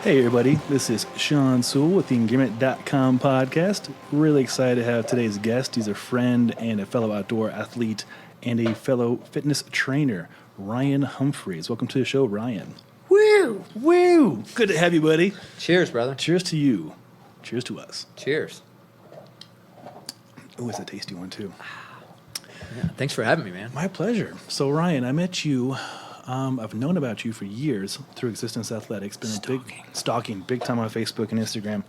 Hey everybody, this is Sean Sewell with the Engearment.com podcast. Really excited to have today's guest. He's a friend and a fellow outdoor athlete and a fellow fitness trainer, Ryan Humphries. Welcome to the show, Ryan. Woo! Woo! Good to have you, buddy. Cheers, brother. Cheers to you. Cheers to us. Cheers. Oh, it's a tasty one too. Yeah, thanks for having me, man. My pleasure. So Ryan, I met you. I've known about you for years through Axistence Athletics. Been stalking big time on Facebook and Instagram.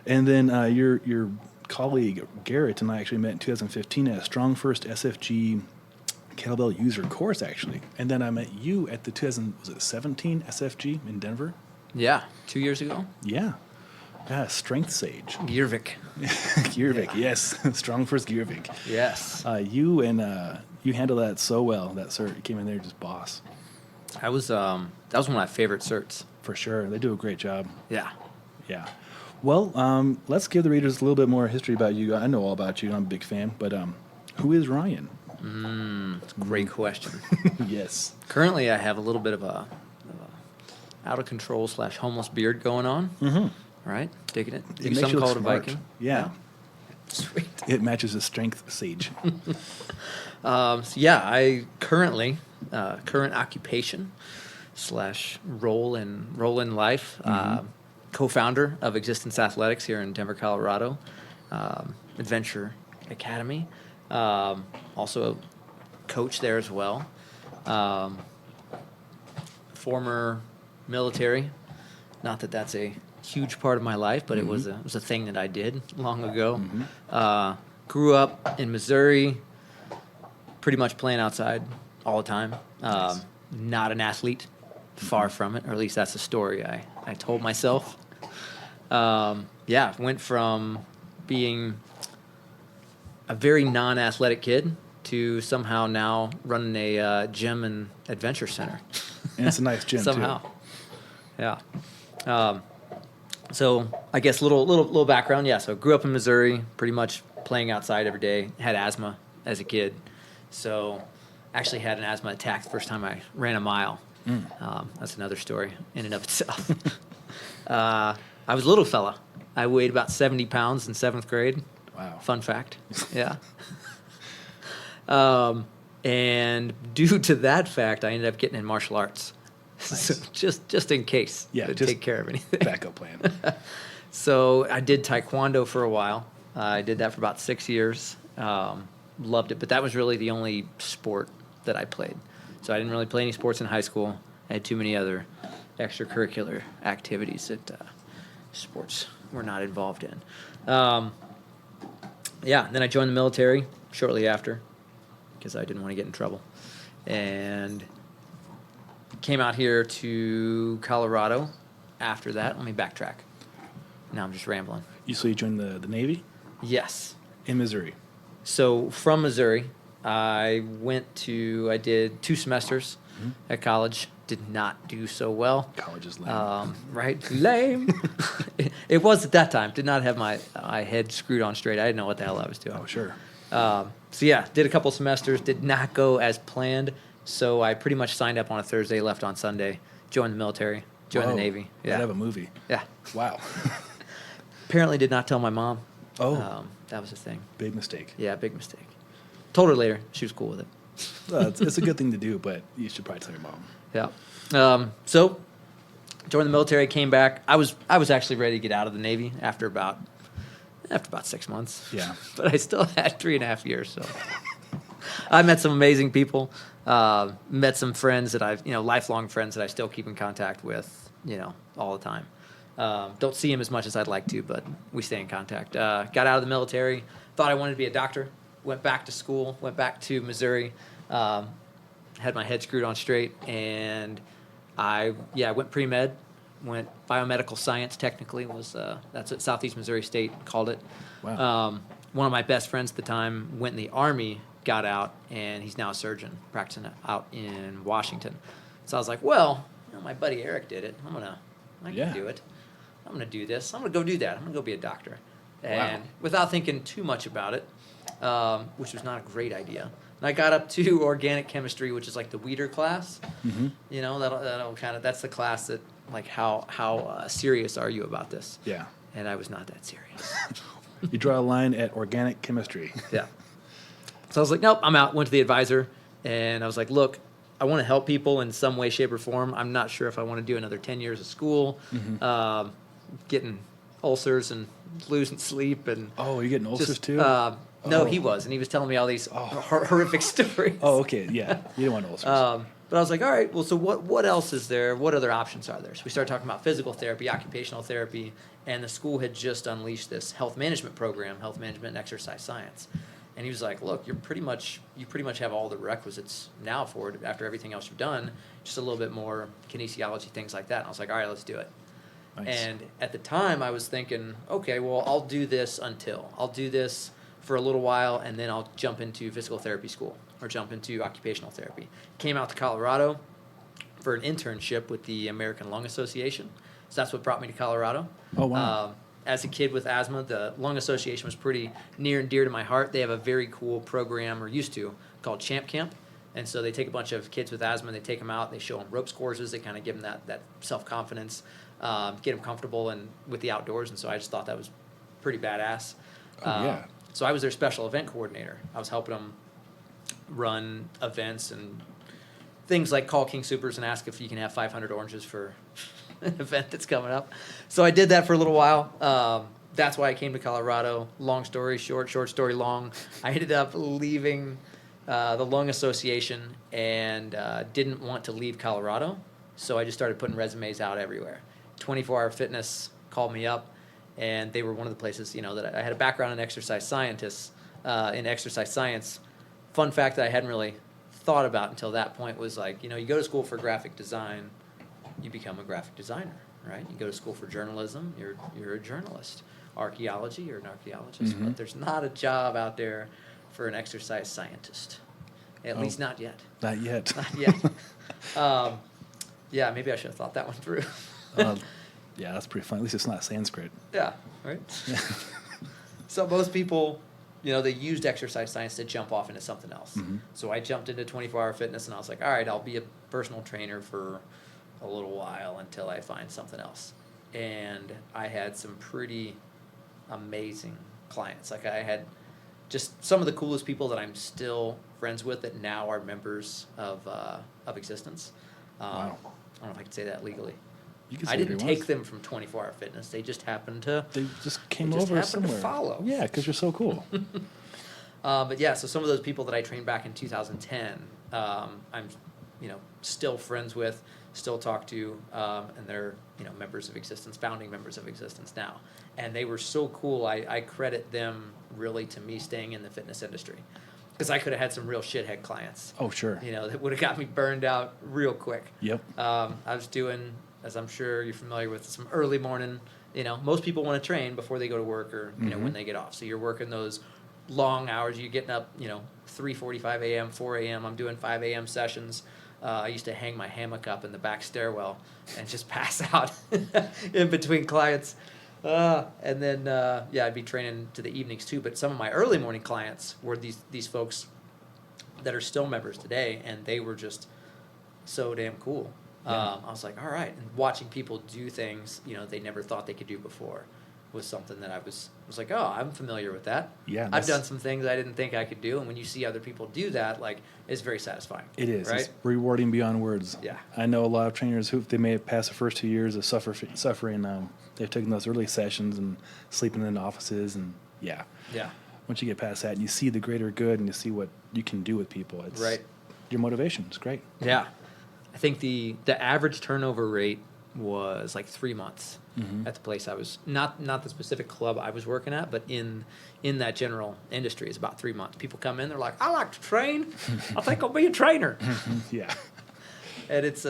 And then your colleague Garrett and I actually met in 2015 at a StrongFirst SFG kettlebell user course, actually. And then I met you at the 2017 SFG in Denver. Yeah, 2 years ago. Yeah. Strength Sage. Giervik. Giervik, yes. StrongFirst Giervik. Yes. You handle that so well. That cert, you came in there just boss. That was one of my favorite certs. For sure. They do a great job. Yeah. Yeah. Well, let's give the readers a little bit more history about you. I know all about you. I'm a big fan. But who is Ryan? It's a great question. Yes. Currently, I have a little bit of a out of control / homeless beard going on. Mm-hmm. Right? Digging it. It makes Some you look call it a smart. Viking. Yeah. Sweet. It matches the Strength Sage. I current occupation / role in life, co-founder of Axistence Athletics here in Denver, Colorado, Adventure Academy, also a coach there as well, former military. Not that that's a huge part of my life, but it was a thing that I did long ago. Grew up in Missouri, pretty much playing outside all the time. Nice. Not an athlete, far from it, or at least that's the story I told myself. Went from being a very non-athletic kid to somehow now running a gym and adventure center. And it's a nice gym, somehow. too. Yeah. So I guess little background. Yeah. So grew up in Missouri, pretty much playing outside every day. Had asthma as a kid, so actually had an asthma attack the first time I ran a mile. That's another story in and of itself. I was a little fella. I weighed about 70 pounds in 7th grade. Wow. Fun fact. Yeah. And due to that fact, I ended up getting in martial arts. Nice. So just in case. Yeah, to just take care of anything. Backup plan. So I did Taekwondo for a while. I did that for about 6 years. Loved it, but that was really the only sport that I played. So I didn't really play any sports in high school. I had too many other extracurricular activities that sports were not involved in. Then I joined the military shortly after because I didn't want to get in trouble. And came out here to Colorado after that. Let me backtrack. Now I'm just rambling. So you joined the Navy? Yes. In Missouri? So from Missouri, I did 2 semesters at college. Did not do so well. College is lame. Right? Lame. It was at that time. Did not have my head screwed on straight. I didn't know what the hell I was doing. Oh, sure. Did a couple semesters. Did not go as planned. So I pretty much signed up on a Thursday, left on Sunday, joined the military, joined the Navy. Yeah. I'd have a movie. Yeah. Wow. Apparently did not tell my mom. Oh. That was the thing. Big mistake. Yeah, big mistake. Told her later. She was cool with it. It's a good thing to do, but you should probably tell your mom. Yeah. So joined the military, came back. I was actually ready to get out of the Navy after about 6 months. Yeah. But I still had 3.5 years, so I met some amazing people. Met some friends that lifelong friends that I still keep in contact with, all the time. Don't see him as much as I'd like to, but we stay in contact. Got out of the military, thought I wanted to be a doctor, went back to school, went back to Missouri, had my head screwed on straight, and I went pre-med, went biomedical science technically, that's what Southeast Missouri State called it. Wow. One of my best friends at the time went in the Army, got out, and he's now a surgeon practicing out in Washington. So I was like, well, my buddy Eric did it. I can do it. I'm going to do this. I'm going to go do that. I'm going to go be a doctor. And without thinking too much about it, which was not a great idea, And I got up to organic chemistry, which is like the weeder class. Mm-hmm. You know, that'll kind of, that's the class that, like, how serious are you about this? Yeah. And I was not that serious. You draw a line at organic chemistry. Yeah. So I was like, nope, I'm out. Went to the advisor, and I was like, look, I want to help people in some way, shape, or form. I'm not sure if I want to do another 10 years of school, getting ulcers and losing sleep. And Oh, you're getting ulcers just, too? No, Oh. he was, and he was telling me all these horrific stories. Oh, okay. Yeah. You don't want ulcers. But I was like, all right, well, so what else is there? What other options are there? So we started talking about physical therapy, occupational therapy, and the school had just unleashed this health management program, health management and exercise science. And he was like, look, you pretty much have all the requisites now for it after everything else you've done, just a little bit more kinesiology, things like that. And I was like, all right, let's do it. Nice. And at the time I was thinking, okay, well, I'll do this for a little while, and then I'll jump into physical therapy school or jump into occupational therapy. Came out to Colorado for an internship with the American Lung Association. So that's what brought me to Colorado. Oh, wow. As a kid with asthma, the Lung Association was pretty near and dear to my heart. They have a very cool program, or used to, called Champ Camp. And so they take a bunch of kids with asthma, they take them out, they show them ropes courses, they kind of give them that self-confidence, get them comfortable and with the outdoors. And so I just thought that was pretty badass. Oh, yeah. So I was their special event coordinator. I was helping them run events and things like call King Supers and ask if you can have 500 oranges for an event that's coming up. So I did that for a little while. That's why I came to Colorado. Long story short, short story long. I ended up leaving the Lung Association and didn't want to leave Colorado. So I just started putting resumes out everywhere. 24 Hour Fitness called me up, and they were one of the places, that I had a background in exercise science. Fun fact that I hadn't really thought about until that point was like, you go to school for graphic design, you become a graphic designer, right? You go to school for journalism, you're a journalist. Archaeology, you're an archaeologist. Mm-hmm. But there's not a job out there for an exercise scientist. At least not yet. Not yet. Not yet. Yeah, maybe I should have thought that one through. Yeah, that's pretty fun. At least it's not Sanskrit. Yeah, right? So most people, they used exercise science to jump off into something else. Mm-hmm. So I jumped into 24-hour fitness, and I was like, all right, I'll be a personal trainer for a little while until I find something else. And I had some pretty amazing clients. Like, I had just some of the coolest people that I'm still friends with that now are members of Axistence. Wow. I don't know if I can say that legally. You can say I didn't whatever you take want. them from 24-hour fitness. They just happened to. They just came They just over happened to somewhere. follow. Yeah, because you're so cool. But yeah, so some of those people that I trained back in 2010, I'm, still friends with, still talk to, and they're, members of Axistence, founding members of Axistence now. And they were so cool. I credit them really to me staying in the fitness industry, because I could have had some real shithead clients. Oh, sure. That would have got me burned out real quick. Yep. I was doing, as I'm sure you're familiar with, some early morning. Most people want to train before they go to work or when they get off. So you're working those long hours. You're getting up 3:45 a.m., 4 a.m. I'm doing 5 a.m. sessions. I used to hang my hammock up in the back stairwell and just pass out in between clients. And then I'd be training to the evenings too. But some of my early morning clients were these folks that are still members today, and they were just so damn cool. Yeah. I was like, all right. And watching people do things, they never thought they could do before was something that I was like, oh, I'm familiar with that. Yeah, I've that's- done some things I didn't think I could do. And when you see other people do that, like, it's very satisfying. It is. Right? It's rewarding beyond words. Yeah. I know a lot of trainers who, they may have passed the first 2 years of suffering. They've taken those early sessions and sleeping in offices, and yeah. Yeah. Once you get past that and you see the greater good and you see what you can do with people, it's Right. your motivation. It's great. Yeah. I think the average turnover rate was like 3 months at the place I was, not the specific club I was working at, but in that general industry. It's about 3 months. People come in, they're like, I like to train. I think I'll be a trainer. Yeah. And it's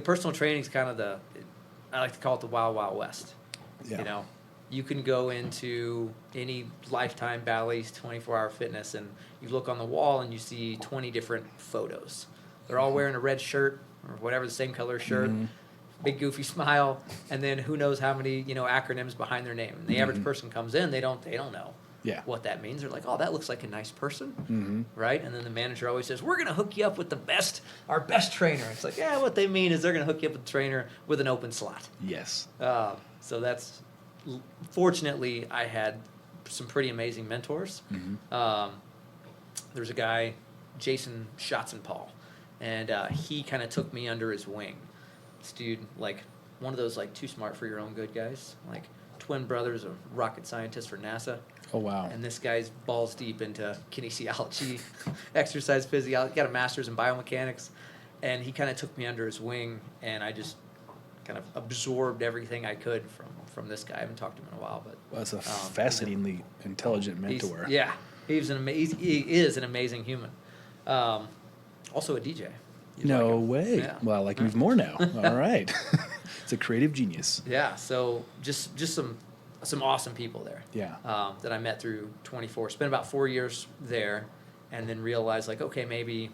personal training is kind of I like to call it the wild, wild west. Yeah. You can go into any Lifetime, Bally's, 24-hour fitness, and you look on the wall and you see 20 different photos. They're all wearing a red shirt or whatever, the same color shirt, big goofy smile, and then who knows how many acronyms behind their name. And the average person comes in, they don't know. Yeah. what that means. They're like, oh, that looks like a nice person, right? And then the manager always says, we're going to hook you up with our best trainer. It's like, yeah, what they mean is they're going to hook you up with a trainer with an open slot. Yes. So that's, fortunately, I had some pretty amazing mentors. There's a guy, Jason Schatzenpaul, and he kind of took me under his wing. This dude, like, one of those, like, too smart for your own good guys, like twin brothers, a rocket scientist for NASA. Oh, wow. And this guy's balls deep into kinesiology, exercise physiology, got a master's in biomechanics, and he kind of took me under his wing, and I just kind of absorbed everything I could from this guy. I haven't talked to him in a while, but Well, that's a fascinatingly intelligent mentor. he is an amazing human. Also a DJ. No way. Yeah. Well, I like you more now. All right. It's a creative genius. Yeah, so just some awesome people there. Yeah. That I met through 24. Spent about 4 years there, and then realized, like, okay, maybe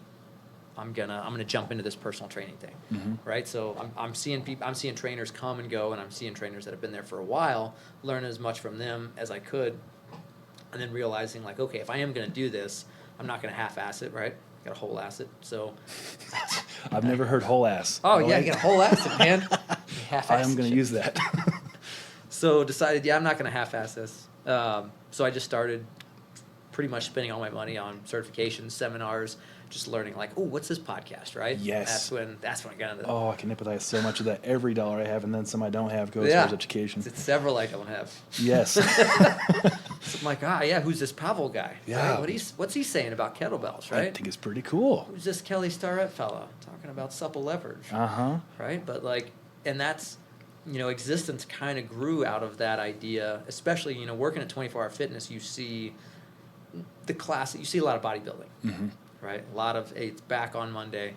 I'm gonna jump into this personal training thing, right? So I'm seeing trainers come and go, and I'm seeing trainers that have been there for a while, learn as much from them as I could, and then realizing, like, okay, if I am gonna do this, I'm not gonna half-ass it, right? Got a whole ass it. So I've never heard whole ass. oh yeah, you got a whole ass it, man. I am going to use that. So decided, I'm not going to half-ass this. So I just started pretty much spending all my money on certifications, seminars, just learning, like, oh, what's this podcast, right? Yes. That's when I got into Oh, I can empathize so much of that. Every dollar I have and then some I don't have goes Yeah. towards education. It's several I don't have. Yes. So I'm like, who's this Pavel guy? Yeah. Right? What's he saying about kettlebells, I right? think it's pretty cool. Who's this Kelly Starrett fella talking about supple leverage? Uh-huh. Right? But, like, and that's, Existence kind of grew out of that idea, especially, working at 24 Hour Fitness, you see you see a lot of bodybuilding, right? A lot of, hey, it's back on Monday,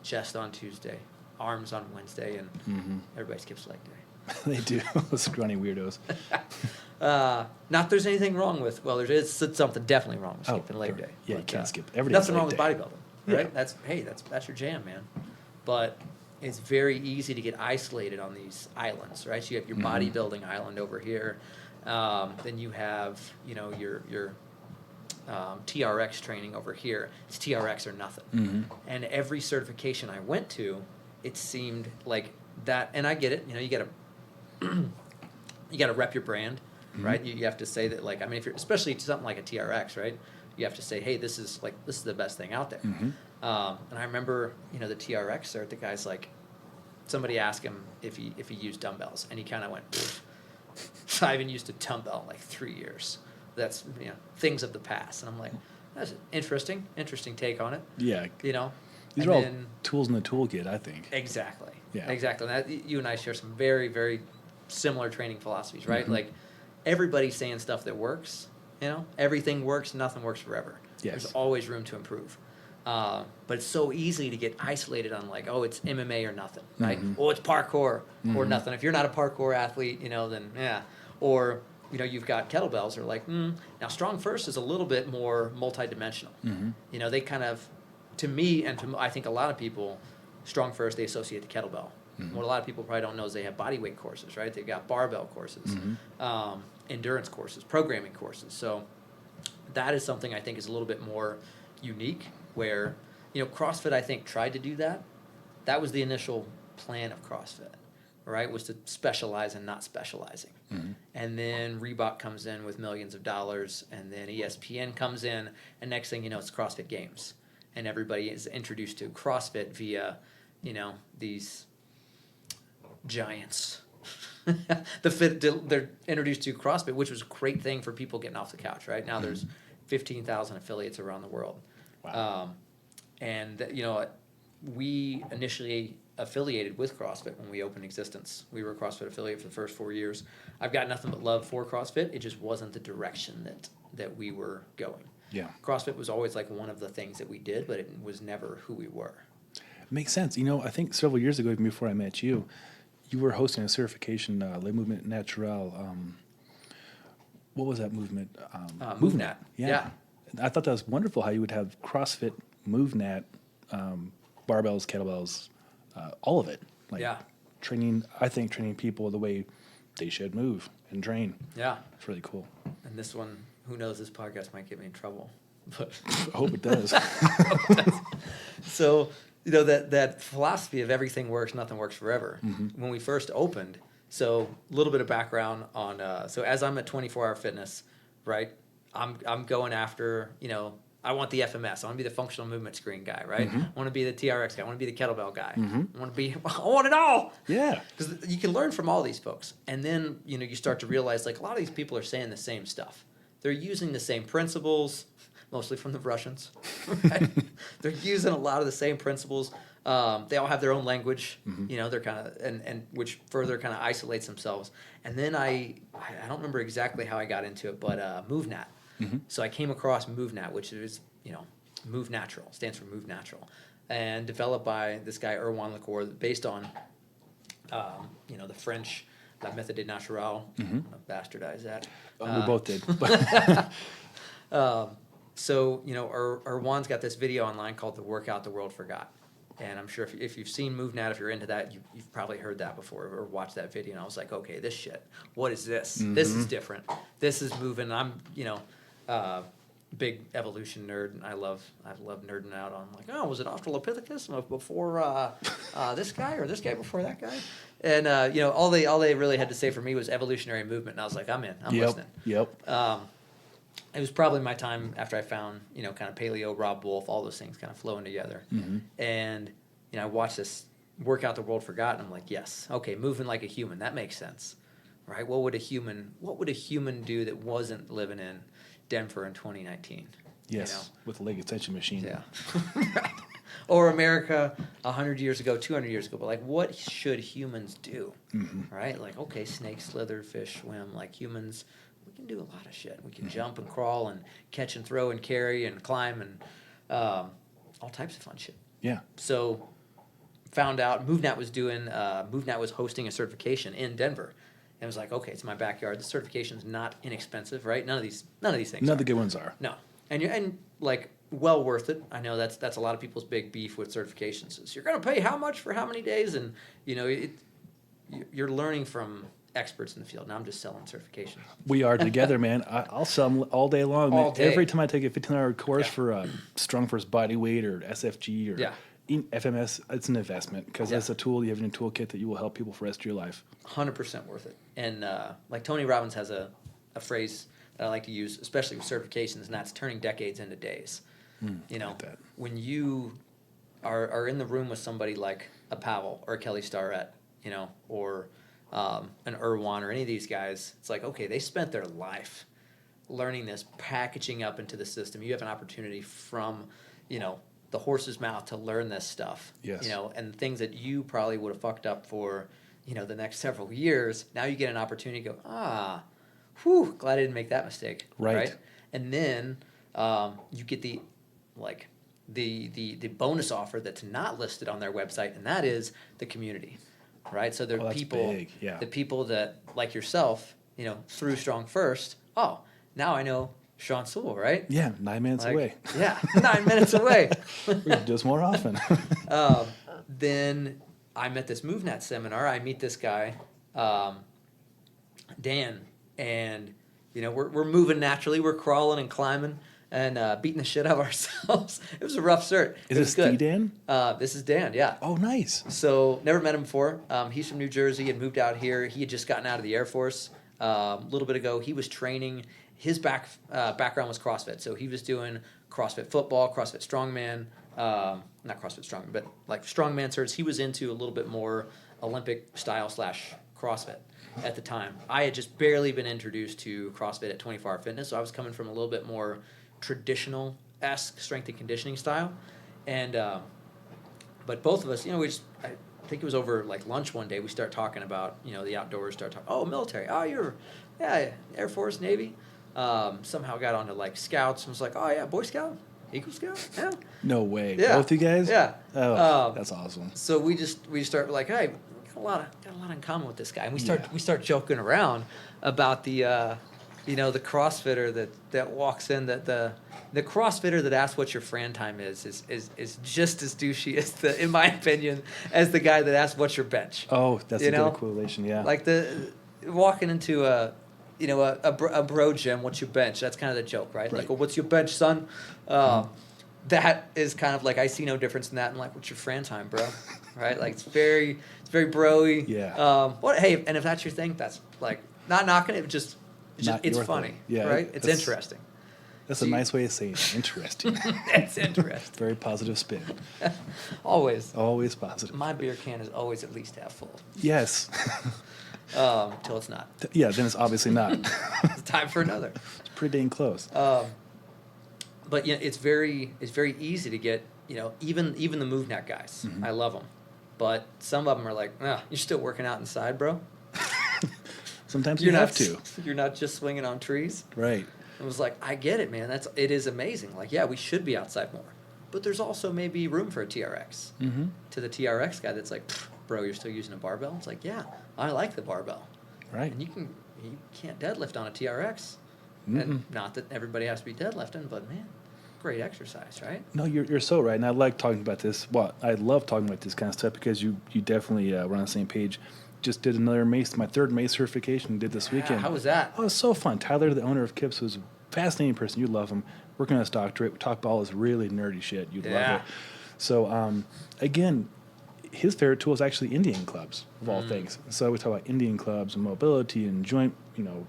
chest on Tuesday, arms on Wednesday, and everybody skips leg day. They do. Those scrawny weirdos. Not there's anything wrong with, there is something definitely wrong with skipping leg day. Yeah, you but, can't skip every day. Nothing wrong with bodybuilding, right? Yeah. That's your jam, man. But it's very easy to get isolated on these islands, right? So you have your bodybuilding island over here. Then you have, your TRX training over here. It's TRX or nothing. And every certification I went to, it seemed like that. And I get it. You got to rep your brand, right? You have to say that, like, if you're especially something like a TRX, right? You have to say, hey, this is the best thing out there. And I remember, the TRX cert, the guy's like, somebody asked him if he used dumbbells, and he kind of went, pfft, I haven't used a dumbbell in like 3 years. That's, things of the past. And I'm like, that's an interesting take on it. Yeah. These and are all tools in the toolkit, I think. Exactly. Yeah. Exactly. And you and I share some very, very similar training philosophies, right? Like, everybody's saying stuff that works. Everything works. Nothing works forever. Yes. There's always room to improve. But it's so easy to get isolated on, like, oh, it's MMA or nothing, right? Oh, it's parkour or nothing. If you're not a parkour athlete, then yeah. Or, you've got kettlebells. Or like, now StrongFirst is a little bit more multidimensional. They kind of, to me and to I think a lot of people, StrongFirst, they associate the kettlebell. What a lot of people probably don't know is they have body weight courses, right? They've got barbell courses, endurance courses, programming courses. So that is something I think is a little bit more unique, where, CrossFit, I think, tried to do that. That was the initial plan of CrossFit, right? Was to specialize and not specializing. And then Reebok comes in with millions of dollars, and then ESPN comes in, and next thing you know, it's CrossFit Games. And everybody is introduced to CrossFit via, these giants. They're introduced to CrossFit, which was a great thing for people getting off the couch, right? Now there's 15,000 affiliates around the world. Wow. And, we initially affiliated with CrossFit when we opened Axistence. We were a CrossFit affiliate for the first 4 years. I've got nothing but love for CrossFit. It just wasn't the direction that we were going. Yeah. CrossFit was always like one of the things that we did, but it was never who we were. Makes sense. I think several years ago, even before I met you, you were hosting a certification, Le Movement Naturel. What was that movement? MoveNat. Yeah. I thought that was wonderful how you would have CrossFit, MoveNat, barbells, kettlebells, all of it. Training people the way they should move and train. Yeah. It's really cool. And this one, who knows, this podcast might get me in trouble. But I hope it does. so, that philosophy of everything works, nothing works forever. When we first opened, so a little bit of background on, so as I'm at 24-hour fitness, right, I'm going after, I want the FMS. I want to be the functional movement screen guy, right? I want to be the TRX guy. I want to be the kettlebell guy. I want it all. Yeah. Because you can learn from all these folks. And then, you start to realize, like, a lot of these people are saying the same stuff. They're using the same principles, mostly from the Russians, right? They're using a lot of the same principles. They all have their own language, they're kind of, and which further kind of isolates themselves. And then I don't remember exactly how I got into it, but MoveNat. So I came across MoveNat, which is, Move Natural, stands for Move Natural, and developed by this guy, Erwan Lacour, based on, the French La Méthode Naturelle. Bastardize that. We both did. So, Erwan's got this video online called The Workout the World Forgot. And I'm sure if you've seen MoveNat, if you're into that, you've probably heard that before or watched that video. And I was like, okay, this shit, what is this? This is different. This is moving. I'm, big evolution nerd, and I love nerding out on, like, oh, was it Australopithecus before this guy or this guy before that guy? And all they really had to say for me was evolutionary movement, and I was like, I'm in. I'm listening. Yep. It was probably my time after I found, kind of paleo, Rob Wolf, all those things kind of flowing together. And, I watched this Workout the World Forgot, and I'm like, yes, okay, moving like a human, that makes sense, right? What would a human do that wasn't living in Denver in 2019? Yes, with a leg extension machine. Yeah. Right. Or America 100 years ago, 200 years ago. But, like, what should humans do, right? Like, okay, snake, slither, fish, swim. Like, humans, we can do a lot of shit. We can jump and crawl and catch and throw and carry and climb and all types of fun shit. Yeah. So found out MoveNat was hosting a certification in Denver. And was like, okay, it's my backyard. The certification's not inexpensive, right? None of these things. None of the good ones are. No, and like, well worth it. I know that's a lot of people's big beef with certifications. Is you're going to pay how much for how many days, and you're learning from experts in the field. Now I'm just selling certifications. We are together, man. I'll sell them all day long. All man. day. Every time I take a 15-hour course for StrongFirst Bodyweight or SFG or FMS, it's an investment because it's a tool you have in your toolkit that you will help people for the rest of your life. 100% worth it. And like Tony Robbins has a phrase that I like to use, especially with certifications, and that's turning decades into days. Like that. When you are in the room with somebody like a Pavel or a Kelly Starrett, or an Erwan or any of these guys, it's like, okay, they spent their life learning this, packaging up into the system. You have an opportunity from, the horse's mouth to learn this stuff. Yes. And things that you probably would have fucked up for, the next several years. Now you get an opportunity to go, glad I didn't make that mistake. Right. And then you get the bonus offer that's not listed on their website, and that is the community, right? So there are the people that, like yourself, through StrongFirst. Oh, now I know Sean Sewell, right? Yeah, 9 minutes away. Yeah, 9 minutes away. We should do this more often. Then I'm at this MoveNat seminar. I meet this guy, Dan, and we're moving naturally. We're crawling and climbing and beating the shit out of ourselves. It was a rough cert. Is this good. Dan? This is Dan, yeah. Oh, nice. So never met him before. He's from New Jersey and moved out here. He had just gotten out of the Air Force a little bit ago. He was training. His background was CrossFit, so he was doing CrossFit football, CrossFit strongman, not CrossFit strongman, but like strongman certs. He was into a little bit more Olympic style / CrossFit at the time. I had just barely been introduced to CrossFit at 24-Hour Fitness, so I was coming from a little bit more traditional-esque strength and conditioning style. And but both of us, I think it was over like lunch one day, we start talking about, the outdoors, start talking, oh, military, oh, you're, Air Force, Navy. Somehow got onto like scouts and was like, oh yeah, Boy Scout, Eagle Scout, yeah. No way. Yeah. Both you guys? Yeah. Oh, that's awesome. So we start like, hey, got a lot in common with this guy, and we start joking around about the the CrossFitter that walks in, that the CrossFitter that asks what your Fran time is just as douchey as in my opinion, as the guy that asks what's your bench. Oh, that's a good correlation, yeah. Like walking into a bro gym, what's your bench? That's kind of the joke, right? Right. Like, well, what's your bench, son? That is kind of like, I see no difference in that. And like, what's your Fran time, bro? Right? Like, it's very bro-y. Yeah. Hey, and if that's your thing, that's like, not knocking it, it's your funny, thing. Yeah, right? It's interesting. That's a nice way of saying it. Interesting. It's interesting. Very positive spin. Always. Always positive. My beer can is always at least half full. Yes. Till it's not. Yeah, then it's obviously not. It's time for another. It's pretty dang close. But it's very easy to get, even the MoveNet guys. Mm-hmm. I love them, but some of them are like, you're still working out inside, bro. Sometimes you have to. You're not just swinging on trees. Right. It was like, I get it, man. It is amazing. Like, yeah, we should be outside more, but there's also maybe room for a TRX. Mm-hmm. To the TRX guy, that's like, bro, you're still using a barbell. It's like, yeah, I like the barbell. Right. And you can't deadlift on a TRX. Mm-mm. And not that everybody has to be deadlifting, but man, great exercise, right? No, you're so right, and I like talking about this. Well, I love talking about this kind of stuff because you definitely were on the same page. Just did another mace, my third mace certification. Did this weekend. How was that? Oh, it was so fun. Tyler, the owner of Kips, was a fascinating person. You love him. Working on his doctorate. We talk about all this really nerdy shit. You'd love it. So, again, his favorite tool is actually Indian clubs, of all things. So we talk about Indian clubs and mobility and joint,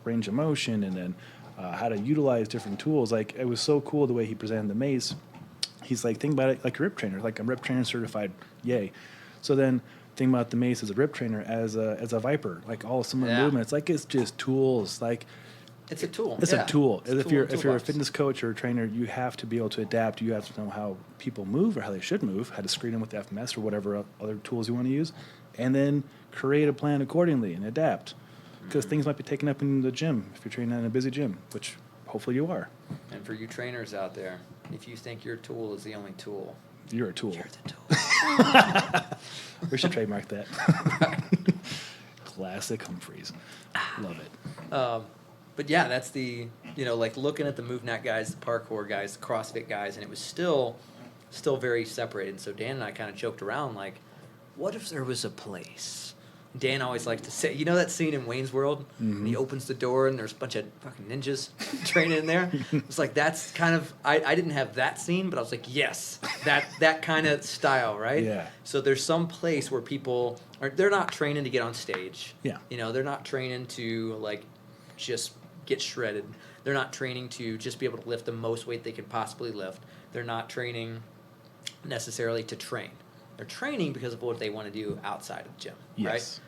range of motion, and then how to utilize different tools. Like, it was so cool the way he presented the mace. He's like, think about it like a rip trainer. Like, I'm rip trainer certified, yay. So then think about the mace as a rip trainer, as a Viper, like all similar movements. Like, it's just tools. Like, it's a tool. It's a tool. If you're a toolbox. fitness coach or a trainer, you have to be able to adapt. You have to know how people move or how they should move, how to screen them with the FMS or whatever other tools you want to use, and then create a plan accordingly and adapt. Because things might be taken up in the gym if you're training in a busy gym, which hopefully you are. And for you trainers out there, if you think your tool is the only tool, You're a tool. you're the tool. We should trademark that. Classic Humphries. Love it. But yeah, that's the, like looking at the MoveNet guys, the parkour guys, the CrossFit guys, and it was still very separated. And so Dan and I kind of joked around, like, what if there was a place? Dan always likes to say, that scene in Wayne's World? Mm-hmm. And he opens the door and there's a bunch of fucking ninjas training in there. It's like, that's kind of, I didn't have that scene, but I was like, yes, that kind of style, right? Yeah. So there's some place where people they're not training to get on stage. Yeah. They're not training to like just get shredded. They're not training to just be able to lift the most weight they can possibly lift. They're not training necessarily to train. They're training because of what they want to do outside of the gym, Yes. right?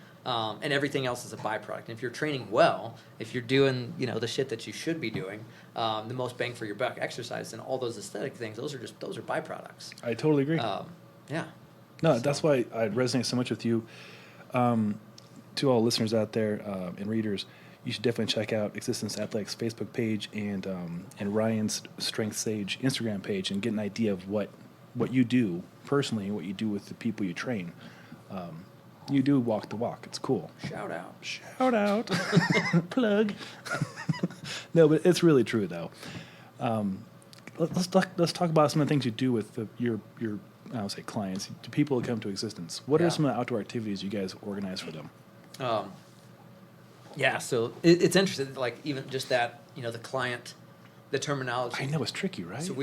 And everything else is a byproduct. And if you're training well, if you're doing, the shit that you should be doing, the most bang for your buck exercise and all those aesthetic things, those are byproducts. I totally agree. Yeah. No, that's why I resonate so much with you. To all listeners out there and readers, you should definitely check out Axistence Athletics Facebook page and Ryan's Strength Sage Instagram page and get an idea of what you do personally and what you do with the people you train. You do walk the walk. It's cool. Shout out. Shout out. Plug. No, but it's really true though. Let's talk about some of the things you do with your I would say clients, the people who come to Axistence. What are some of the outdoor activities you guys organize for them? Yeah, so it's interesting, like even just that, the client, the terminology. I know it's tricky, right? So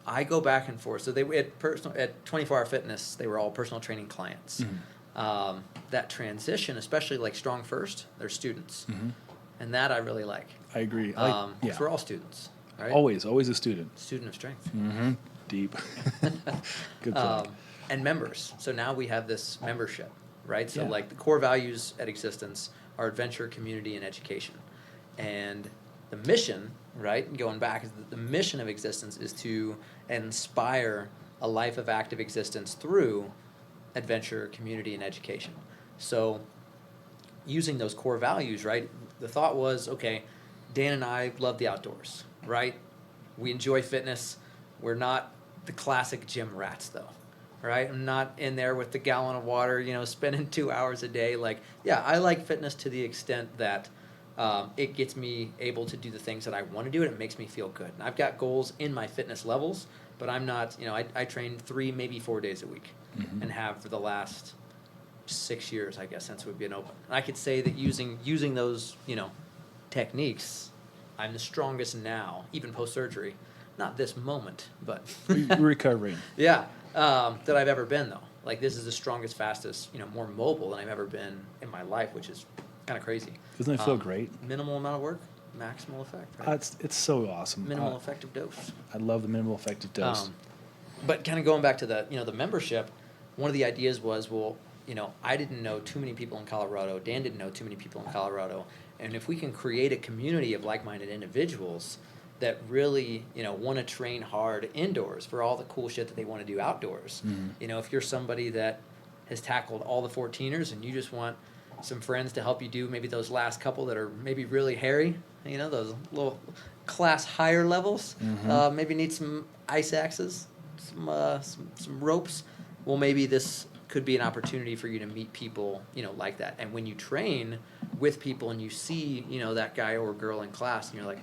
I go back and forth. So at 24-Hour Fitness, they were all personal training clients. Mm-hmm. That transition, especially like StrongFirst, they're students. Mm-hmm. And that I really like. I agree. So we're all students, right? Always a student. Student of strength. Mm-hmm. Deep. Good plug. And members. So now we have this membership, right? So Yeah. like the core values at Axistence are adventure, community, and education. And the mission, right, going back, is the mission of Axistence is to inspire a life of active existence through adventure, community, and education. So using those core values, right, the thought was, okay, Dan and I love the outdoors, right? We enjoy fitness. We're not the classic gym rats, though, right? I'm not in there with the gallon of water, spending 2 hours a day. Like, yeah, I like fitness to the extent that it gets me able to do the things that I want to do, and it makes me feel good. And I've got goals in my fitness levels, but I'm not, I train 3, maybe 4 days a week, and have for the last 6 years, I guess, since we've been open. And I could say that using those, techniques, I'm the strongest now, even post-surgery. Not this moment, but Recovering. yeah, that I've ever been, though. Like, this is the strongest, fastest, more mobile than I've ever been in my life, which is kind of crazy. Doesn't it feel great? Minimal amount of work, maximal effect, right? It's so awesome. Minimal effective dose. I love the minimal effective dose. But kind of going back to the membership, one of the ideas was, well, I didn't know too many people in Colorado. Dan didn't know too many people in Colorado. And if we can create a community of like-minded individuals that really, want to train hard indoors for all the cool shit that they want to do outdoors. If you're somebody that has tackled all the 14ers and you just want some friends to help you do maybe those last couple that are maybe really hairy, those little class higher levels, maybe need some ice axes, some ropes. Well, maybe this could be an opportunity for you to meet people, like that. And when you train with people and you see, that guy or girl in class and you're like,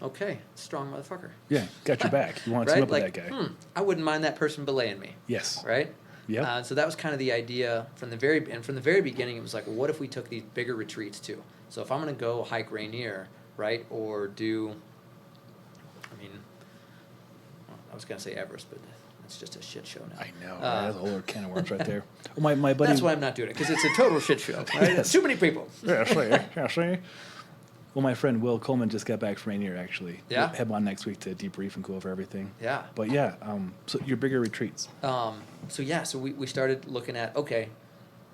okay, strong motherfucker. Yeah, got your back. You want to right? team up with Like, that guy. I wouldn't mind that person belaying me. Yes. Right? Yeah. So that was kind of the idea from the very beginning. It was like, well, what if we took these bigger retreats too? So if I'm going to go hike Rainier, right, or do, I was going to say Everest, but it's just a shit show now. I know. Right? That's a whole can of worms right there. Well, my buddy. That's why I'm not doing it, because it's a total shit show. Right? Yes. Too many people. Yeah, see. Well, my friend Will Coleman just got back from Rainier, actually. Yeah. We'll have him on next week to debrief and go over everything. Yeah. But yeah, so your bigger retreats. So we started looking at, okay,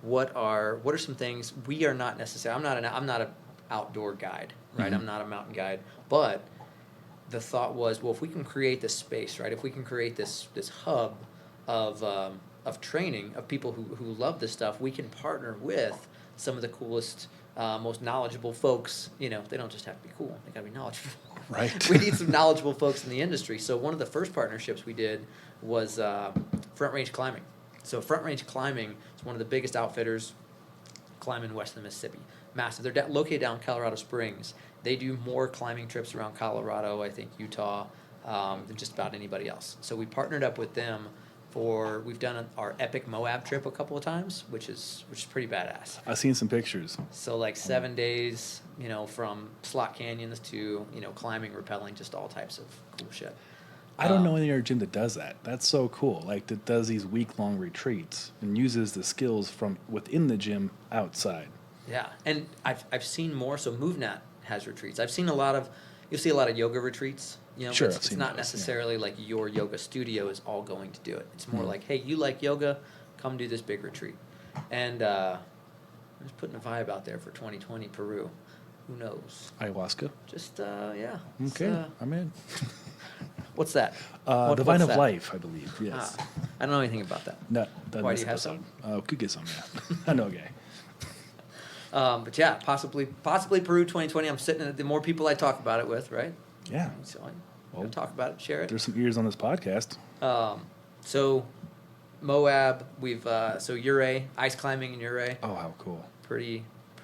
what are some things we are not necessarily. I'm not an outdoor guide, right? I'm not a mountain guide, but the thought was, well, if we can create this space, right? If we can create this hub of training of people who love this stuff, we can partner with some of the coolest, most knowledgeable folks. They don't just have to be cool; they got to be knowledgeable. Right. We need some knowledgeable folks in the industry. So one of the first partnerships we did was Front Range Climbing. So Front Range Climbing is one of the biggest outfitters climbing west of the Mississippi. Massive. They're located down in Colorado Springs. They do more climbing trips around Colorado, I think Utah, than just about anybody else. So we partnered up with them we've done our epic Moab trip a couple of times, which is pretty badass. I've seen some pictures. So like 7 days, from slot canyons to, climbing, rappelling, just all types of cool shit. I don't know any other gym that does that. That's so cool. Like, that does these week-long retreats and uses the skills from within the gym outside. Yeah, and I've seen more. So MoveNet has retreats. You'll see a lot of yoga retreats. Sure, but I've it's seen not those, necessarily like your yoga studio is all going to do it. It's more like, hey, you like yoga, come do this big retreat. And I'm just putting a vibe out there for 2020 Peru. Who knows? Ayahuasca. Just yeah. Okay, I'm in. What's that? The Vine what's of that? Life, I believe. Yes. I don't know anything about that. No, Why do you have some? Could get some. Yeah. I know a guy. But yeah, possibly Peru 2020. I'm sitting at the more people I talk about it with, right? Yeah. So I talk about it, share it. There's some ears on this podcast. So Moab, we've so Ouray, ice climbing in Ouray. Oh, how cool! Pretty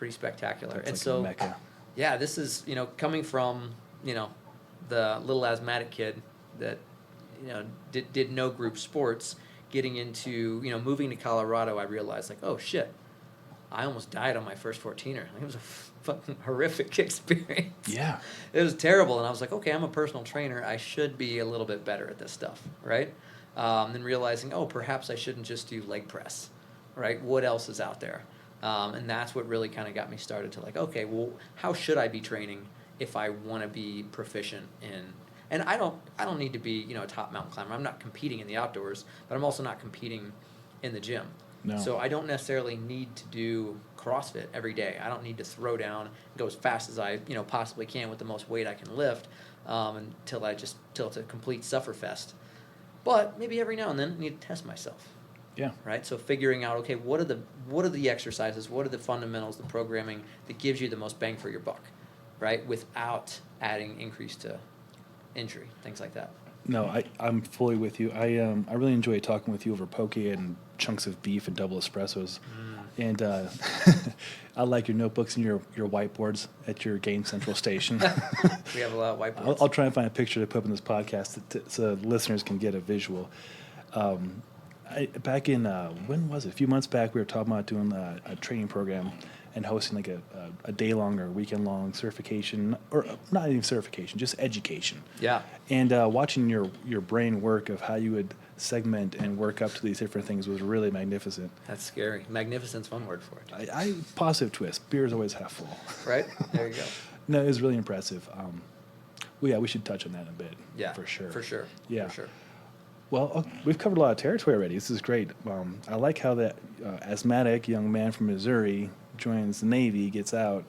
spectacular. That's and like so a Mecca. yeah, this is coming from the little asthmatic kid that did no group sports, getting into moving to Colorado. I realized like, oh shit, I almost died on my first 14er. It was a fucking horrific experience. Yeah. It was terrible, and I was like, okay, I'm a personal trainer. I should be a little bit better at this stuff, right? Then realizing, oh, perhaps I shouldn't just do leg press, right? What else is out there? And that's what really kind of got me started to like, okay, well, how should I be training if I want to be proficient in? And I don't need to be a top mountain climber. I'm not competing in the outdoors, but I'm also not competing in the gym. No. So I don't necessarily need to do CrossFit every day. I don't need to throw down and go as fast as I possibly can with the most weight I can lift until it's a complete sufferfest. But maybe every now and then I need to test myself. Yeah. Right. So figuring out, okay, what are the exercises, what are the fundamentals, the programming that gives you the most bang for your buck, right? Without adding increase to injury, things like that. No, I'm fully with you. I really enjoy talking with you over poke and chunks of beef and double espressos. And I like your notebooks and your whiteboards at your Game Central station. We have a lot of whiteboards. I'll try and find a picture to put up in this podcast so listeners can get a visual. Back in, when was it? A few months back, we were talking about doing a training program. and hosting like a day long or weekend long certification, or not even certification, just education. Yeah. And watching your brain work of how you would segment and work up to these different things was really magnificent. That's scary. Magnificent's one word for it. I positive twist. Beer is always half full. Right? There you go. No, it was really impressive. Well, yeah, we should touch on that in a bit. Yeah. For sure. For sure. Yeah. For sure. Well, we've covered a lot of territory already. This is great. I like how that asthmatic young man from Missouri joins the Navy, gets out,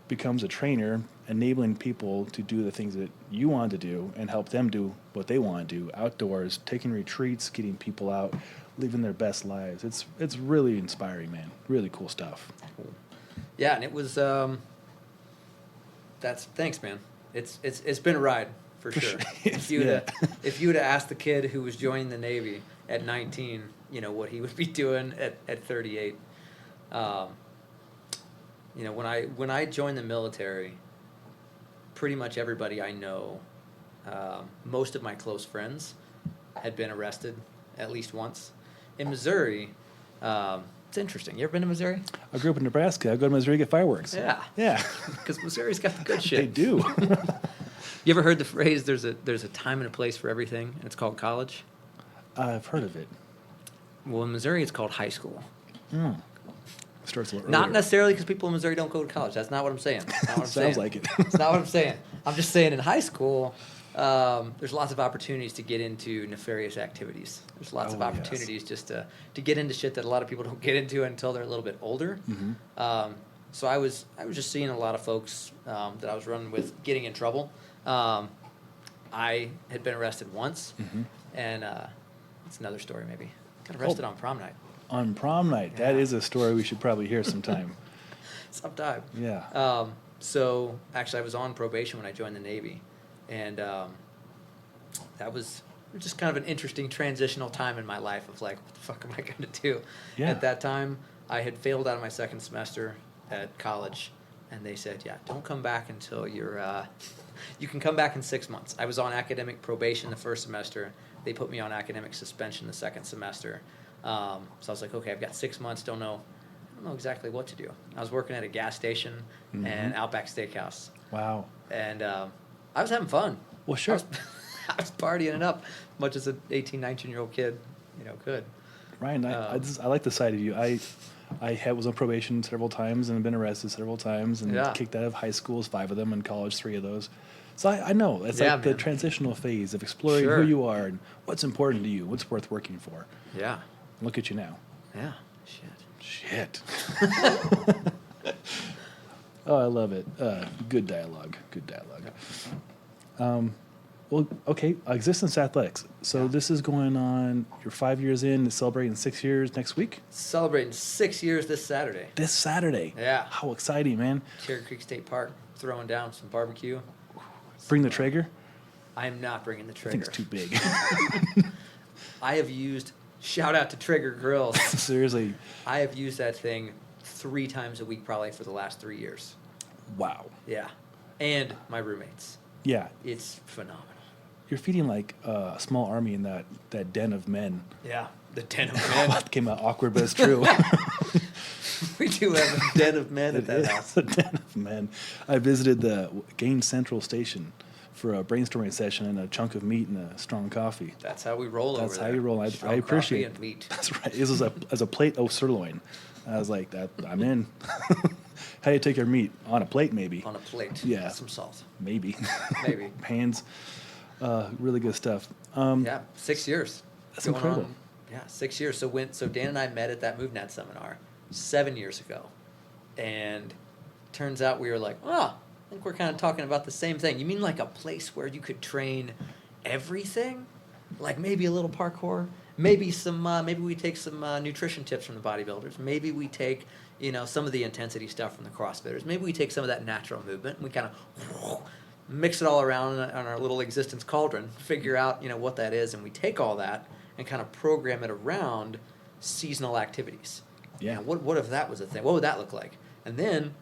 becomes a trainer, enabling people to do the things that you want to do and help them do what they want to do outdoors, taking retreats, getting people out, living their best lives. It's really inspiring, man. Really cool stuff. Cool. Yeah, and it was thanks, man. It's been a ride for sure. If you would have asked the kid who was joining the Navy at 19, what he would be doing at 38. When I joined the military, pretty much everybody I know, most of my close friends, had been arrested at least once. In Missouri, it's interesting. You ever been to Missouri? I grew up in Nebraska. I go to Missouri to get fireworks. Yeah. Yeah. Because Missouri's got the good They shit. do. You ever heard the phrase, there's a time and a place for everything, and it's called college? I've heard of it. Well, in Missouri, it's called high school. Starts a little Not earlier. necessarily because people in Missouri don't go to college. That's not what I'm saying. That's not what I'm Sounds saying. like it. It's not what I'm saying. I'm just saying in high school, there's lots of opportunities to get into nefarious activities. There's lots of Oh, yes. opportunities just to get into shit that a lot of people don't get into until they're a little bit older. Mm-hmm. So I was just seeing a lot of folks that I was running with getting in trouble. I had been arrested once, Mm-hmm. and it's another story maybe. Got arrested on prom night. On prom night. That Yeah. is a story we should probably hear sometime. Sometime. Yeah. So actually, I was on probation when I joined the Navy, and that was just kind of an interesting transitional time in my life of like, what the fuck am I going to do? Yeah. At that time, I had failed out of my second semester at college, and they said, yeah, don't come back until you're, you can come back in 6 months. I was on academic probation the first semester. They put me on academic suspension the second semester. So I was like, okay, I've got 6 months, I don't know exactly what to do. I was working at a gas station and Outback Steakhouse, Wow. and I was having fun. Well, sure. I was partying it up, much as an 18, 19-year-old kid, could. Ryan, I like the side of you. I was on probation several times and have been arrested several times and Yeah. kicked out of high schools, 5 of them, and college, 3 of those. So I know. It's Yeah, like the man. transitional phase of exploring Sure. who you are and what's important to you, what's worth working for. Yeah. Look at you now. Yeah. Shit. Oh, I love it. Good dialogue. Good dialogue. Well, okay, Axistence Athletics. So Yeah. this is going on, you're 5 years in, celebrating 6 years next week? Celebrating 6 years this Saturday. This Saturday. Yeah. How exciting, man. Cherry Creek State Park, throwing down some barbecue. Bring the Traeger? I am not bringing the I trigger. think it's too big. I have used, shout out to Trigger Grills. Seriously. I have used that thing 3 times a week probably for the last 3 years. Wow. Yeah. And my roommates. Yeah. It's phenomenal. You're feeding like a small army in that den of men. Yeah. The den of men. That came out awkward, but it's true. We do have a den of men at that house. It's a den of men. I visited the Gaines Central Station for a brainstorming session and a chunk of meat and a strong coffee. That's how we roll over there. That's how you roll. I Strong appreciate coffee it. and meat. That's right. This was a plate of sirloin. I was like, I'm in. How do you take your meat? On a plate, maybe. On a plate. Yeah. With some salt. Maybe. Maybe. Hands. Really good stuff. Yeah, 6 years. That's Going incredible. on- yeah, 6 years. So Dan and I met at that MoveNet seminar 7 years ago, and turns out we were like, I think we're kind of talking about the same thing. You mean like a place where you could train everything, like maybe a little parkour, maybe some, maybe we take some nutrition tips from the bodybuilders, maybe we take some of the intensity stuff from the CrossFitters, maybe we take some of that natural movement, and we kind of mix it all around on our little existence cauldron, figure out what that is, and we take all that and kind of program it around seasonal activities. Yeah. What if that was a thing? What would that look like? And then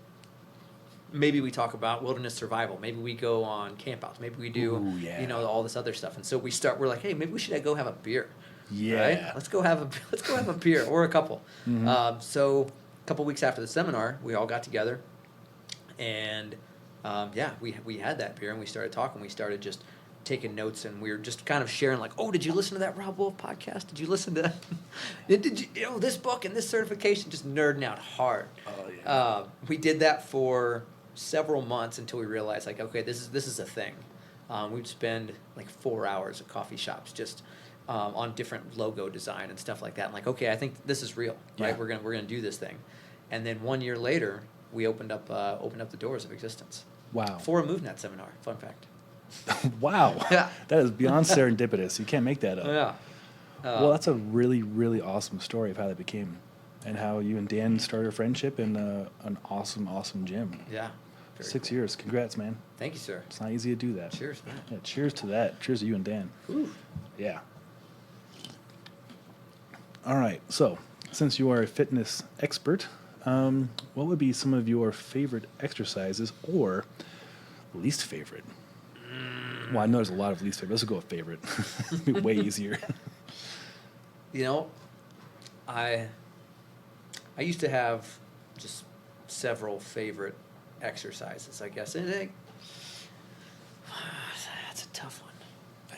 maybe we talk about wilderness survival. Maybe we go on campouts. Maybe we do Ooh, yeah. all this other stuff. And so we're like, hey, maybe we should go have a beer. Yeah. Right? Let's go have a beer or a couple. Mm-hmm. So couple weeks after the seminar, we all got together, and we had that beer, and we started talking. We started just taking notes, and we were just kind of sharing, like, oh, did you listen to that Rob Wolf podcast? Did you listen to did you this book and this certification? Just nerding out hard. Oh, yeah. We did that for several months until we realized, like, okay, this is a thing. We'd spend like 4 hours at coffee shops just on different logo design and stuff like that. And like, okay, I think this is real, right? Yeah. We're gonna do this thing. And then 1 year later, we opened up the doors of Axistence. Wow. For a MoveNet seminar. Fun fact. Wow. Yeah. That is beyond serendipitous. You can't make that up. Yeah. Well, that's a really, really awesome story of how that became and how you and Dan started a friendship in an awesome, awesome gym. Yeah. Very 6 cool. years. Congrats, man. Thank you, sir. It's not easy to do that. Cheers, man. Yeah, cheers to that. Cheers to you and Dan. Ooh. Yeah. All right. So, since you are a fitness expert, what would be some of your favorite exercises or least favorite? Well, I know there's a lot of least favorite. Let's go with favorite. It'd be way easier. You know, I used to have just several favorite exercises, I guess. And that's a tough one.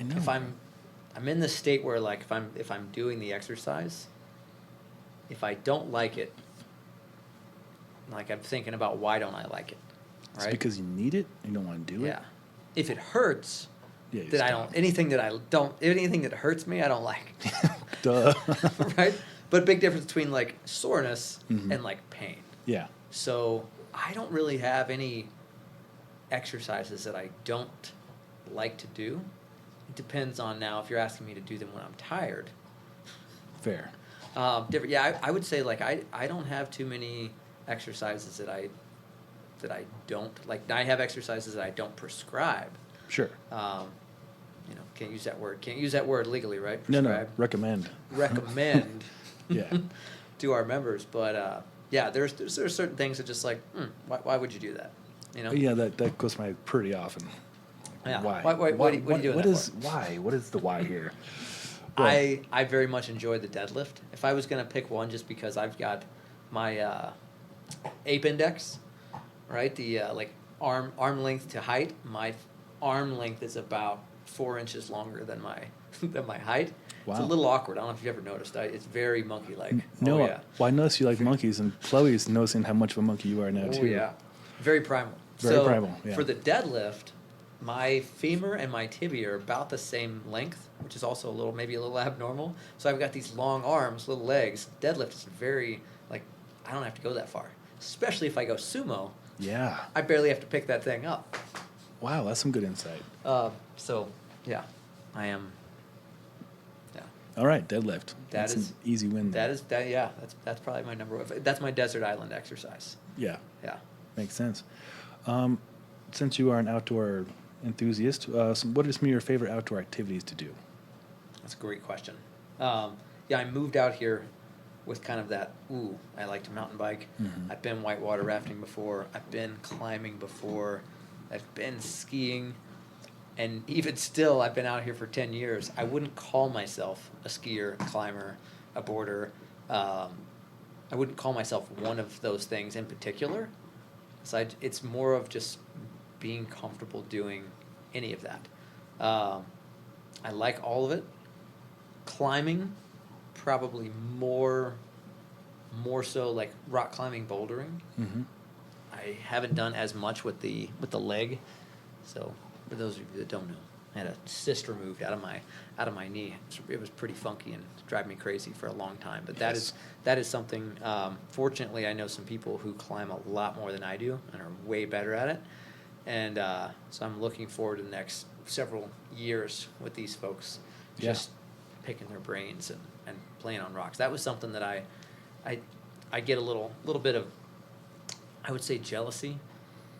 I know. If I'm in the state where, like, if I'm doing the exercise, if I don't like it, like, I'm thinking about why don't I like it, It's right? because you need it. You don't want to do it. Yeah. If it hurts, Yeah. you that I stop. anything that hurts me, I don't like. Duh. Right? But big difference between, like, soreness Mhm. and, like, pain. Yeah. So I don't really have any exercises that I don't like to do. It depends on now if you're asking me to do them when I'm tired. Fair. Different. Yeah, I would say, like, I don't have too many exercises that I don't like. I have exercises that I don't prescribe. Sure. Can't use that word. Can't use that word legally, right? No, Prescribe. recommend. Recommend. Yeah. To our members, but yeah, there's certain things that just like, why would you do that? You know? Yeah, that goes my pretty often. Yeah. Why? What are you doing What that is for? why? What is the why here? Well, I very much enjoy the deadlift. If I was gonna pick one, just because I've got my ape index, right? The like arm length to height. My arm length is about 4 inches longer than my height. It's a Wow. little awkward. I don't know if you've ever noticed. It's very monkey-like. No, Oh, yeah. well, I noticed you like monkeys, and Chloe's noticing how much of a monkey you are now Oh, too. yeah. Very primal. Very primal, yeah. For the deadlift, my femur and my tibia are about the same length, which is also maybe a little abnormal. So I've got these long arms, little legs. Deadlift is very, like, I don't have to go that far. Especially if I go sumo, Yeah. I barely have to pick that thing up. Wow, that's some good insight. So, yeah, I am. Yeah, All right, deadlift. That's is- an easy win. There. yeah, that's probably my number one. That's my desert island exercise. Yeah, Yeah. makes sense. Since you are an outdoor enthusiast, what are some of your favorite outdoor activities to do? That's a great question. Yeah, I moved out here with kind of that, I like to mountain bike. Mhm. I've been whitewater rafting before. I've been climbing before. I've been skiing. And even still, I've been out here for 10 years. I wouldn't call myself a skier, a climber, a boarder. I wouldn't call myself one of those things in particular. So it's more of just being comfortable doing any of that. I like all of it. Climbing, probably more so like rock climbing, bouldering. Mm-hmm. I haven't done as much with the leg. So for those of you that don't know, I had a cyst removed out of my knee. It was pretty funky and driving me crazy for a long time. But Yes. that is something. Fortunately, I know some people who climb a lot more than I do and are way better at it. And so I'm looking forward to the next several years with these folks, Yeah. just picking their brains and playing on rocks. That was something that I get a little bit of, I would say, jealousy.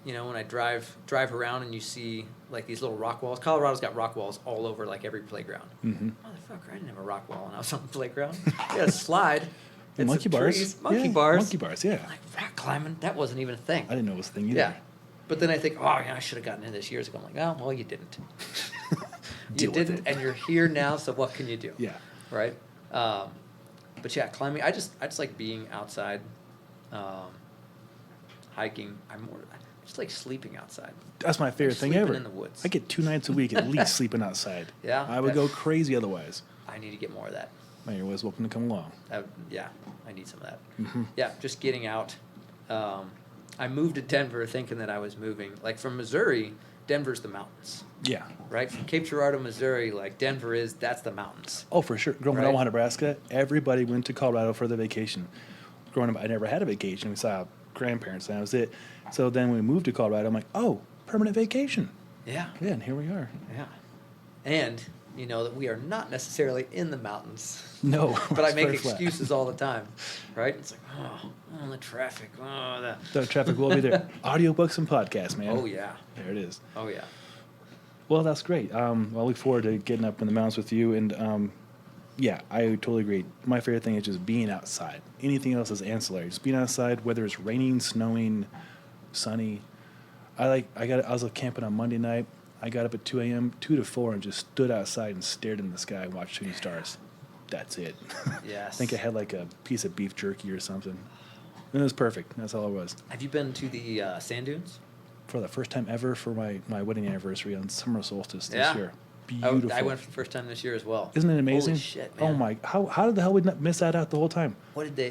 You know, when I drive around and you see like these little rock walls. Colorado's got rock walls all over like every playground. Mm-hmm. Motherfucker, I didn't have a rock wall when I was on the playground. Yeah, a slide. The It's monkey some bars. trees. Monkey Yeah, bars. Monkey bars, yeah. Like rock climbing, that wasn't even a thing. I didn't know it was a thing either. Yeah. But then I think, yeah, I should have gotten into this years ago. I'm like, well, you didn't. You Deal with didn't, it. and you're here now, so what can you do? Yeah. Right? But yeah, climbing, I just like being outside Hiking. I just like sleeping outside. That's my favorite thing sleeping ever. in the woods. I get 2 nights a week at least sleeping outside. Yeah, I would that- go crazy otherwise. I need to get more of that. Man, you're always welcome to come along. Yeah, I need some of that. Mm-hmm. Yeah, just getting out. I moved to Denver thinking that I was moving. Like from Missouri, Denver's the mountains, Yeah. right? From Cape Girardeau, Missouri, like Denver that's the mountains. Oh, for sure. Growing up in Right. Omaha, Nebraska, everybody went to Colorado for their vacation. Growing up, I never had a vacation. We saw grandparents, and that was it. So then when we moved to Colorado, I'm like, oh, permanent vacation. Yeah, Yeah, and here we are. yeah. And you know that we are not necessarily in the mountains. No. But I it's make very flat. excuses all the time, right? It's like, the traffic. The traffic will be there. Audiobooks and podcasts, man. Oh, yeah. There it is. Oh, yeah. Well, that's great. I look forward to getting up in the mountains with you. And yeah, I totally agree. My favorite thing is just being outside. Anything else is ancillary. Just being outside, whether it's raining, snowing, sunny. I was camping on Monday night. I got up at 2 a.m., 2 to 4, and just stood outside and stared in the sky and watched shooting stars. That's it. Yes. I think I had like a piece of beef jerky or something. And it was perfect. That's all it was. Have you been to the sand dunes? For the first time ever for my wedding anniversary on summer solstice this Yeah. year. Beautiful. I went for the first time this year as well. Isn't it amazing? Holy shit, man. Oh my! How did the hell we not miss that out the whole time? What did they?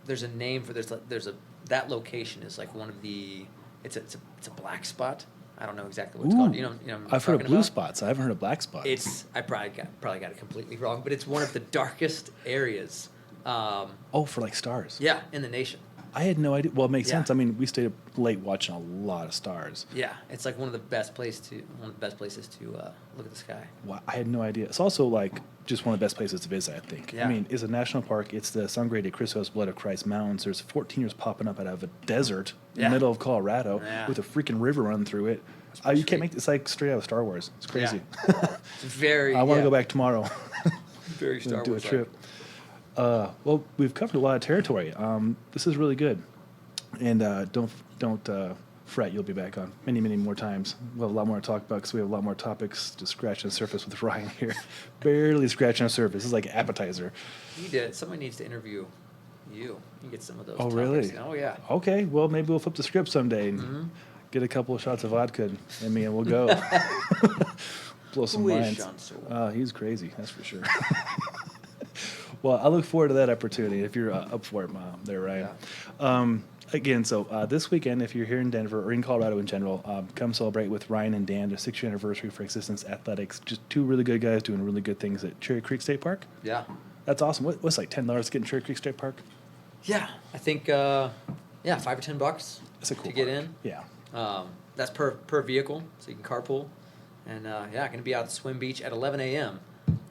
There's a name for that location is like one of the. It's a black spot. I don't know exactly what it's called. You know. What I'm I've heard of talking blue about? spots. I haven't heard of black spots. I probably got it completely wrong, but it's one of the darkest areas. Oh, for like stars. Yeah, in the nation. I had no idea. Well, it makes Yeah. sense. I mean, we stayed up late watching a lot of stars. Yeah, it's like one of the best places to look at the sky. Wow, I had no idea. It's also like just one of the best places to visit, I think. Yeah. I mean, it's a national park. It's the Sangre Christos Blood of Christ Mountains. There's 14 years popping up out of a desert in Yeah. the middle of Colorado Yeah. with a freaking river running through it. You can't make it's like straight out of Star Wars. It's crazy. It's very. I want to yeah, go back tomorrow. Very Star do a Wars. trip. Well, we've covered a lot of territory. This is really good, and don't fret. You'll be back on many more times. We'll have a lot more to talk about because we have a lot more topics to scratch on the surface with Ryan here. Barely scratching the surface. This is like an appetizer. You did. Somebody needs to interview you. You get some of those. Oh, topics. really? Oh, yeah. Okay. Well, maybe we'll flip the script someday and Mm-hmm. get a couple of shots of vodka in me, and we'll go. Blow some Who is lines. Sean Sewell? He's crazy. That's for sure. Well, I look forward to that opportunity if you're up for it, there, Ryan. Again, so this weekend, if you're here in Denver or in Colorado in general, come celebrate with Ryan and Dan, their 6-year anniversary for Axistence Athletics. Just 2 really good guys doing really good things at Cherry Creek State Park. Yeah. That's awesome. What's like $10 to get in Cherry Creek State Park? Yeah. I think, $5 or $10 That's a cool to get park. in. Yeah. That's per vehicle, so you can carpool. And, going to be out at the swim beach at 11 a.m.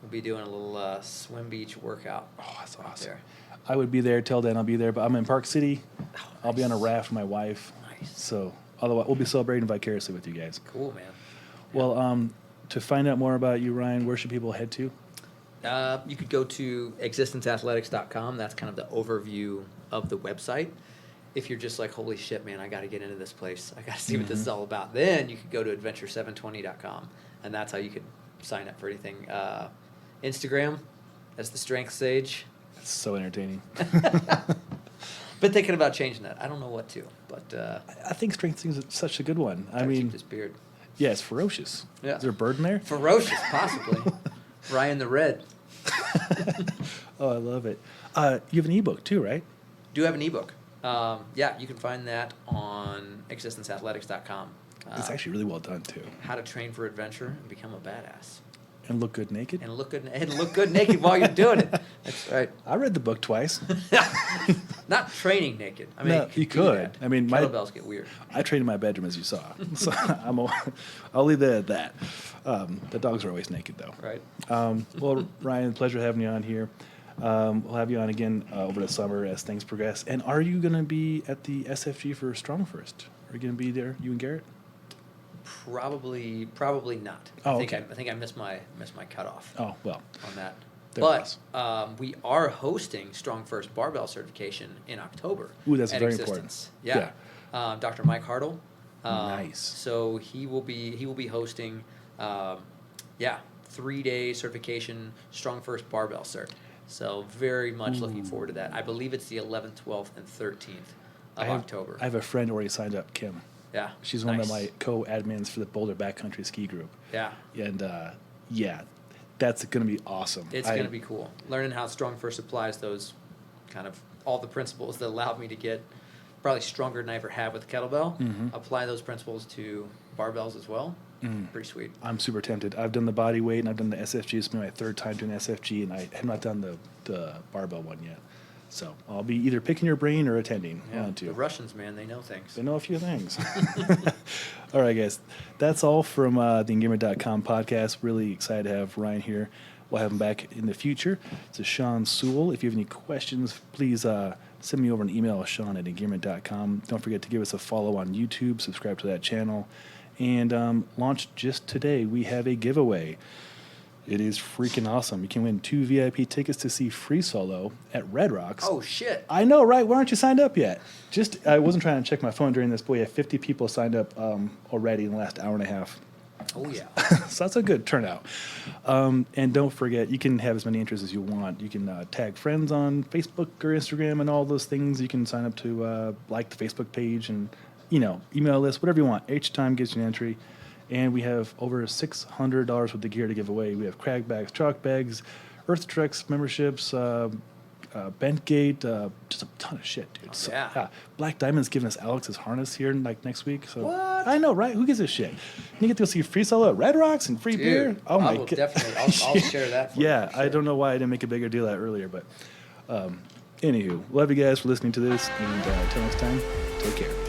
We'll be doing a little swim beach workout. Oh, that's right awesome. there. I would be there. Till then, I'll be there. But I'm in Park City. Oh, I'll be on a nice. raft with my wife. Nice. So, otherwise, we'll be celebrating vicariously with you guys. Cool, man. Well, to find out more about you, Ryan, where should people head to? You could go to existenceathletics.com. That's kind of the overview of the website. If you're just like, holy shit, man, I got to get into this place. I got to see what this is all about. Then you could go to adventure720.com, and that's how you could sign up for anything. Instagram, that's the Strength Sage. It's so entertaining. Been thinking about changing that. I don't know what to, but I think Strength Things is such a good one. I gotta mean, keep this beard. yeah, it's ferocious. Yeah. Is there a bird in there? Ferocious, possibly. Ryan the Red. Oh, I love it. You have an ebook too, right? Do have an ebook. Yeah, you can find that on existenceathletics.com. It's actually really well done too. How to train for adventure and become a badass. And look good naked. And look good naked while you're doing it. That's right. I read the book twice. Not training naked. I mean, No, you do could. that. I mean, kettlebells get weird. I trained in my bedroom, as you saw. So I'll leave that at that. The dogs are always naked, though. Right. Well, Ryan, pleasure having you on here. We'll have you on again over the summer as things progress. And are you going to be at the SFG for StrongFirst? Are you going to be there, you and Garrett? Probably not. Oh, I think okay. I think I missed my cutoff Oh, well. on that. There But was. we are hosting StrongFirst Barbell Certification in October. Ooh, that's at very Axistence. important. Yeah. Dr. Mike Hartle. Nice. So he will be hosting 3-day certification StrongFirst Barbell Cert. So very much looking forward to that. I believe it's the 11th, 12th, and 13th of October. I have a friend already signed up, Kim. Yeah. She's one of my co-admins for the Boulder Backcountry Ski Group. Yeah. And yeah, that's going to be awesome. It's going to be cool. Learning how StrongFirst applies those kind of all the principles that allowed me to get probably stronger than I ever have with the kettlebell. Apply those principles to barbells as well. Pretty sweet. I'm super tempted. I've done the body weight and I've done the SFG. It's been my third time doing SFG, and I have not done the barbell one yet. So I'll be either picking your brain or attending. Yeah. The Russians, man, they know things. They know a few things. All right, guys. That's all from the Engearment.com podcast. Really excited to have Ryan here. We'll have him back in the future. It's Sean Sewell. If you have any questions, please send me over an email at sean@engearment.com. Don't forget to give us a follow on YouTube, subscribe to that channel. And launched just today, we have a giveaway. It is freaking awesome. You can win 2 VIP tickets to see Free Solo at Red Rocks. Oh, shit. I know, right? Why aren't you signed up yet? I wasn't trying to check my phone during this, but we have 50 people signed up already in the last hour and a half. Oh, yeah. So that's a good turnout. And don't forget, you can have as many interests as you want. You can tag friends on Facebook or Instagram and all those things. You can sign up to like the Facebook page and, email list, whatever you want. Each time gets you an entry. And we have over $600 worth of gear to give away. We have crag bags, chalk bags, Earth Treks memberships, Bentgate, just a ton of shit, dude. Oh, yeah. Black Diamond's giving us Alex's harness here next week. So What? I know, right? Who gives a shit? You get to go see Free Solo at Red Rocks and free beer. Oh my god! Definitely, I'll share that. For Yeah, you, sure. I don't know why I didn't make a bigger deal of that earlier, but anywho, love you guys for listening to this, and until next time, take care.